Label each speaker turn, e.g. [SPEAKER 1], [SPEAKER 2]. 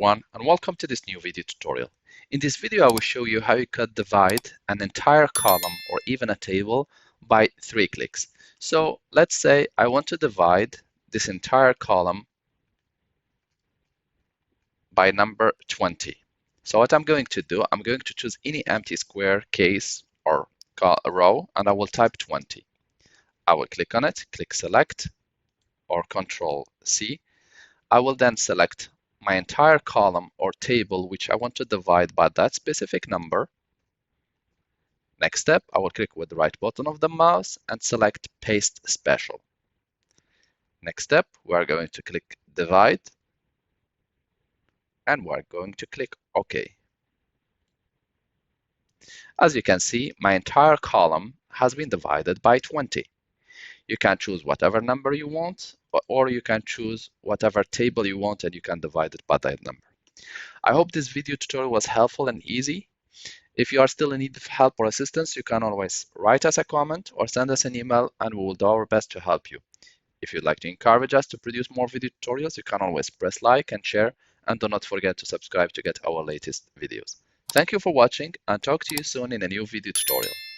[SPEAKER 1] everyone, and welcome to this new video tutorial. In this video, I will show you how you could divide an entire column or even a table by 3 clicks. So let's say I want to divide this entire column by number 20. So what I'm going to do, I'm going to choose any empty square, case, or row, and I will type 20. I will click on it, click select, or Control C. I will then select my entire column or table which I want to divide by that specific number. Next step, I will click with the right button of the mouse and select Paste Special. Next step, we are going to click Divide, and we're going to click OK. As you can see, my entire column has been divided by 20. You can choose whatever number you want, or you can choose whatever table you want and you can divide it by that number. I hope this video tutorial was helpful and easy. If you are still in need of help or assistance, you can always write us a comment or send us an email and we will do our best to help you. If you'd like to encourage us to produce more video tutorials, you can always press like and share, and do not forget to subscribe to get our latest videos. Thank you for watching and talk to you soon in a new video tutorial.